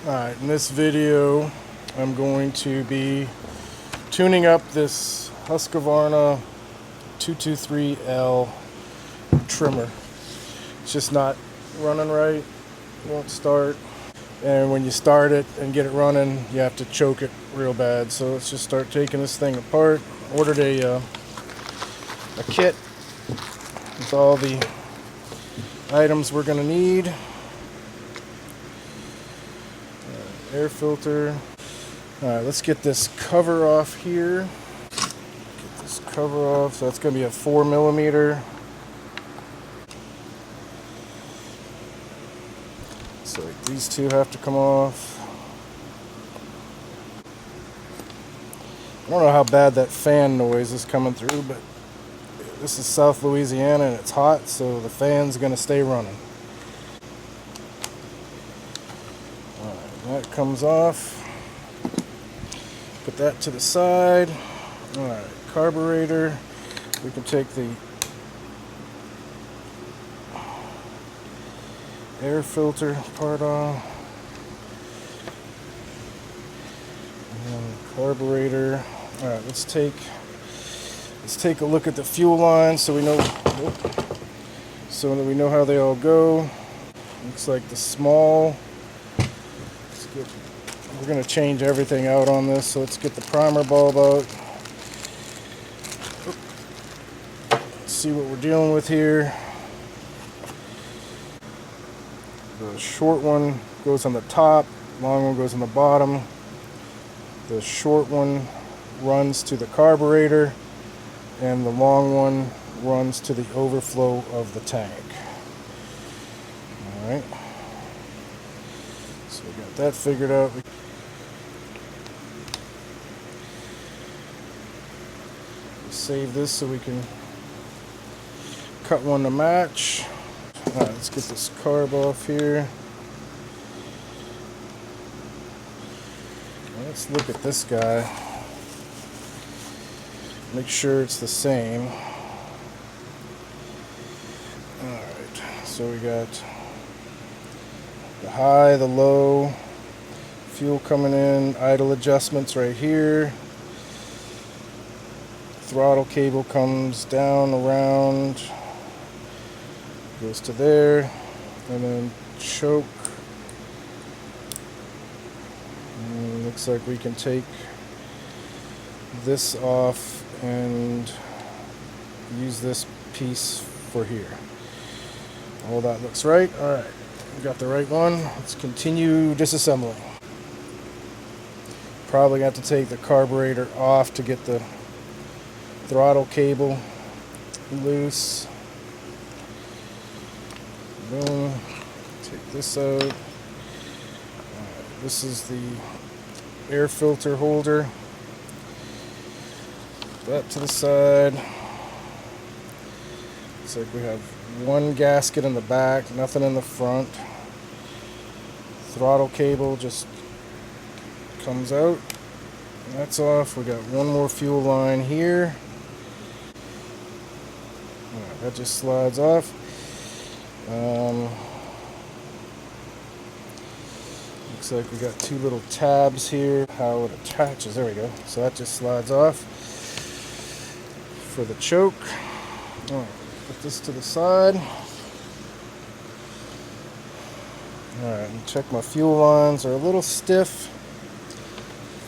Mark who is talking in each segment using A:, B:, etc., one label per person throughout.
A: Alright, in this video I'm going to be tuning up this Husqvarna 223L trimmer. It's just not running right, won't start, and when you start it and get it running you have to choke it real bad. So let's just start taking this thing apart. Ordered a kit with all the items we're going to need. Air filter. Alright, let's get this cover off here. Get this cover off. So that's going to be a 4mm. So these two have to come off. I don't know how bad that fan noise is coming through, but this is South Louisiana and it's hot, so the fan's going to stay running. That comes off. Put that to the side. Alright, carburetor. We can take the air filter part off. And carburetor. Alright, let's take a look at the fuel lines so we know how they all go. Looks like the small. We're going to change everything out on this, so let's get the primer bulb out. Let's see what we're dealing with here. The short one goes on the top, long one goes on the bottom. The short one runs to the carburetor, and the long one runs to the overflow of the tank. Alright. So we got that figured out. Save this so we can cut one to match. Alright, let's get this carb off here. Let's look at this guy. Make sure it's the same. Alright, so we got the high, the low, fuel coming in, idle adjustments right here. Throttle cable comes down, around, goes to there, and then choke. And looks like we can take this off and use this piece for here. All that looks right. Alright, we got the right one. Let's continue disassembling. Probably got to take the carburetor off to get the throttle cable loose. Boom. Take this out. This is the air filter holder. Put that to the side. Looks like we have one gasket in the back, nothing in the front. Throttle cable just comes out. That's off. We got one more fuel line here. That just slides off. Looks like we got two little tabs here. How it attaches. There we go. So that just slides off. For the choke. Alright, put this to the side. Alright, and check my fuel lines. They're a little stiff. I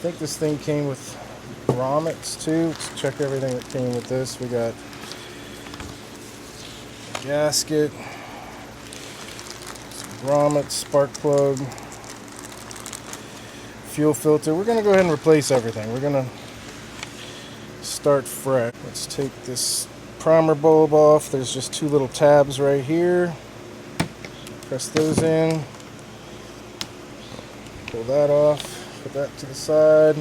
A: think this thing came with grommets too. Let's check everything that came with this. We got gasket, some grommets, spark plug, fuel filter. We're going to go ahead and replace everything. We're going to start fresh. Let's take this primer bulb off. There's just two little tabs right here. Press those in. Pull that off. Put that to the side.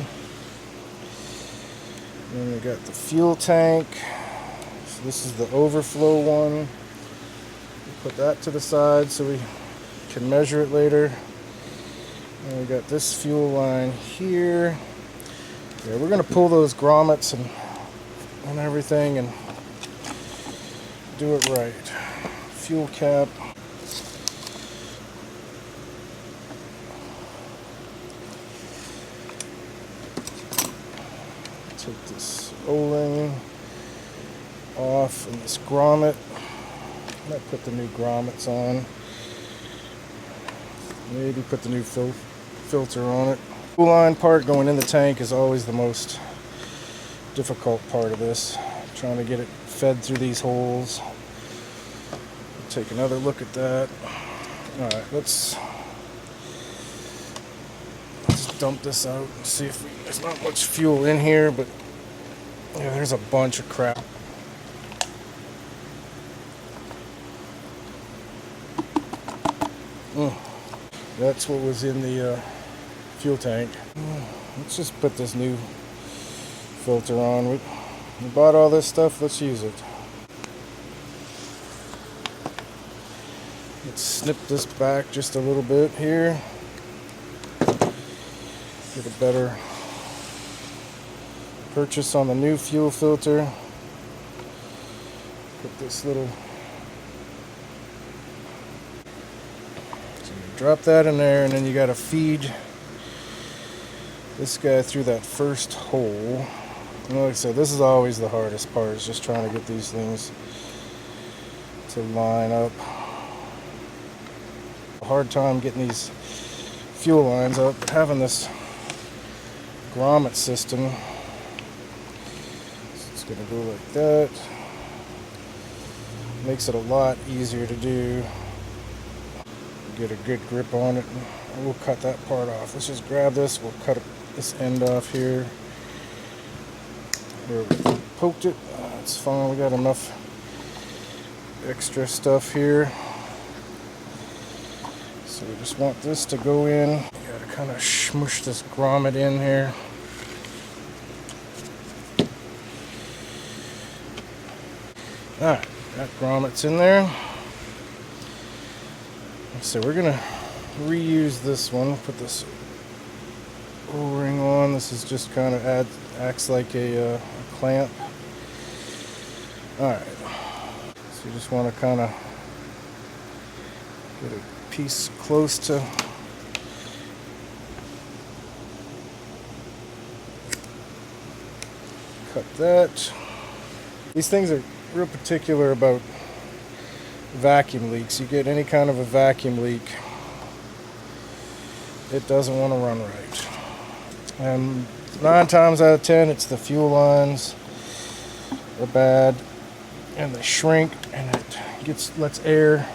A: Then we got the fuel tank. So this is the overflow one. Put that to the side so we can measure it later. And we got this fuel line here. Yeah, we're going to pull those grommets and everything and do it right. Fuel cap. Take this O-ring off and this grommet. I might put the new grommets on. Maybe put the new filter on it. Fuel line part going in the tank is always the most difficult part of this. Trying to get it fed through these holes. Take another look at that. Alright, let's dump this out and see if there's not much fuel in here, but yeah, there's a bunch of crap. That's what was in the fuel tank. Let's just put this new filter on. We bought all this stuff, let's use it. Let's snip this back just a little bit here. Get a better purchase on the new fuel filter. Put this little, so you drop that in there, and then you got to feed this guy through that first hole. And like I said, this is always the hardest part, is just trying to get these things to line up. A hard time getting these fuel lines up, but having this grommet system, so it's going to go like that. Makes it a lot easier to do. Get a good grip on it. And we'll cut that part off. Let's just grab this. We'll cut this end off here where we poked it. It's fine. We got enough extra stuff here. So we just want this to go in. You gotta kind of smush this grommet in here. Alright, that grommet's in there. So we're gonna reuse this one. Put this O-ring on. This is just kind of acts like a clamp. Alright, so you just want to kind of get a piece close to cut that. These things are real particular about vacuum leaks. You get any kind of a vacuum leak, it doesn't want to run right. And 9 times out of 10, it's the fuel lines are bad, and they shrink, and it lets air.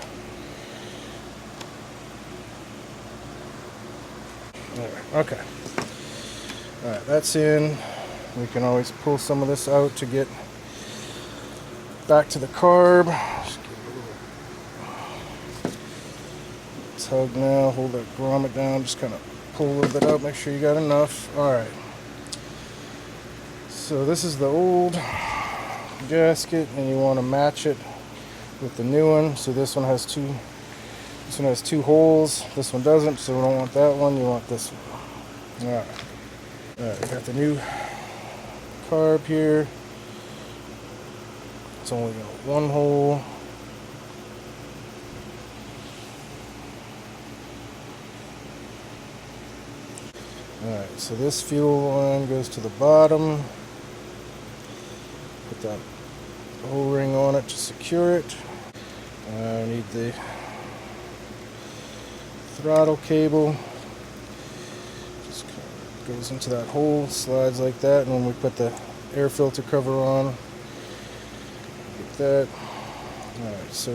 A: Okay. Alright, that's in. We can always pull some of this out to get back to the carb. Just give it a little tug now. Hold that grommet down. Just kind of pull a little bit out. Make sure you got enough. Alright. So this is the old gasket, and you want to match it with the new one. So this one has two. This one has 2 holes. This one doesn't. So we don't want that one. You want this one. Alright. Alright, we got the new carb here. It's only got 1 hole. Alright, so this fuel line goes to the bottom. Put that O-ring on it to secure it. I need the throttle cable. Just kind of goes into that hole, slides like that, and when we put the air filter cover on, get that. Alright, so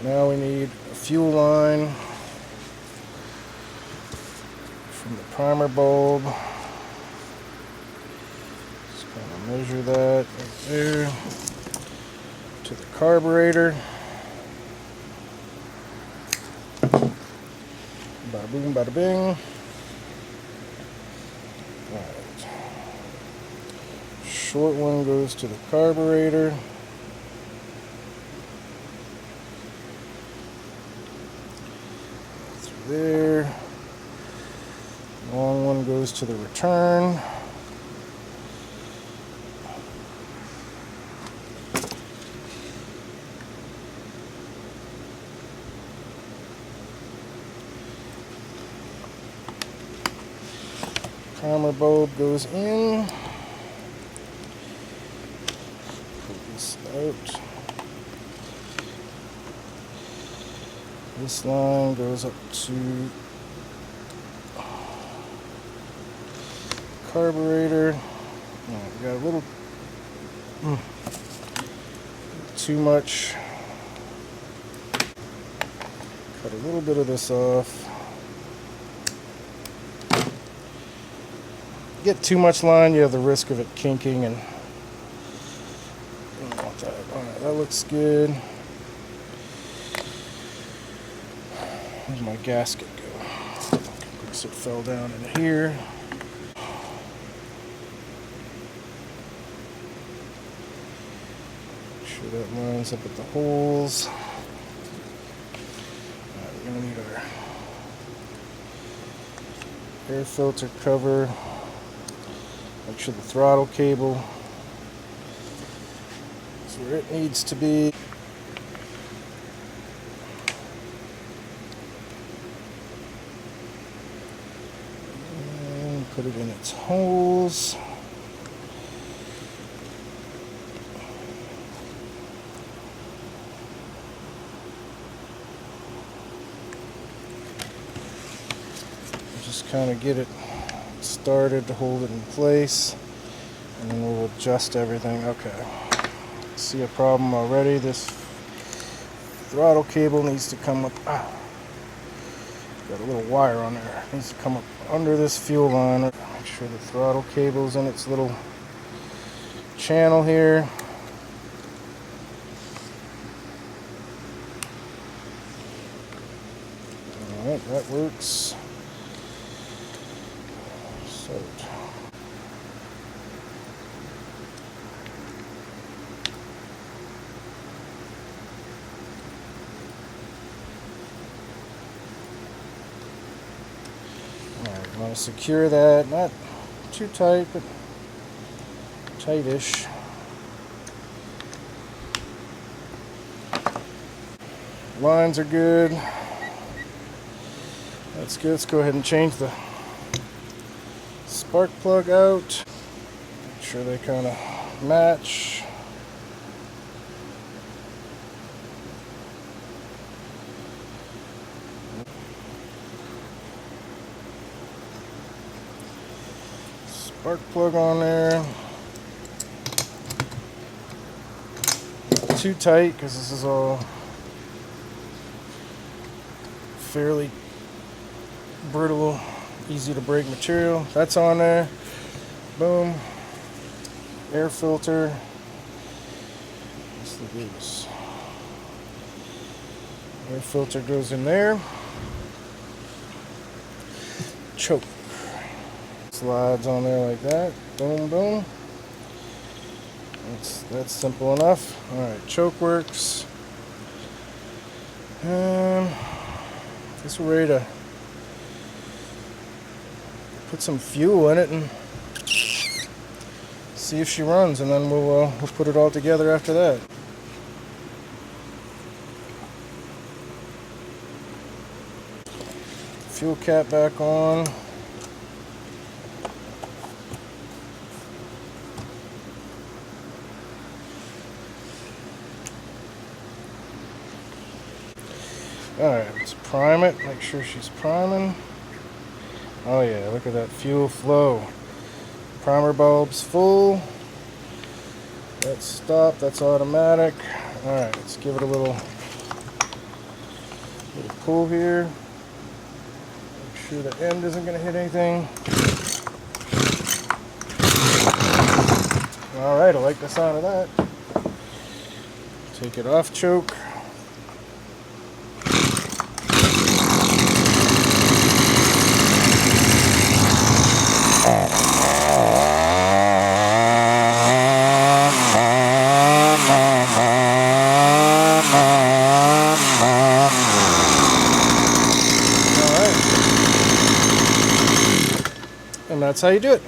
A: now we need a fuel line from the primer bulb. Just kind of measure that right there to the carburetor. Bada boom, bada bing. Alright. Short one goes to the carburetor. Through there. Long one goes to the return. Primer bulb goes in. Pull this out. This line goes up to carburetor. We got a little too much. Cut a little bit of this off. Get too much line, you have the risk of it kinking, and I don't want that. Alright, that looks good. Where's my gasket go? Looks it fell down in here. Make sure that lines up at the holes. Alright, we're gonna need our air filter cover. Make sure the throttle cable is where it needs to be. And put it in its holes. Just kind of get it started to hold it in place, and then we'll adjust everything. Okay, see a problem already. This throttle cable needs to come up. Got a little wire on there. It needs to come up under this fuel line. Make sure the throttle cable's in its little channel here. Alright, that works. Alright, want to secure that, not too tight, but tightish. Lines are good. That's good. Let's go ahead and change the spark plug out. Make sure they kind of match. Spark plug on there. Not too tight because this is all fairly brittle, easy to break material. That's on there. Boom. Air filter. Let's do this. Air filter goes in there. Choke. Slides on there like that. Boom, boom. That's simple enough. Alright, choke works. Guess we're ready to put some fuel in it and see if she runs, and then we'll put it all together after that. Fuel cap back on. Alright, let's prime it. Make sure she's priming. Oh yeah, look at that fuel flow. Primer bulb's full. That's stopped, that's automatic. Alright, let's give it a little pull here. Make sure the end isn't going to hit anything. Alright, I like the sound of that. Take it off choke. And that's how you do it.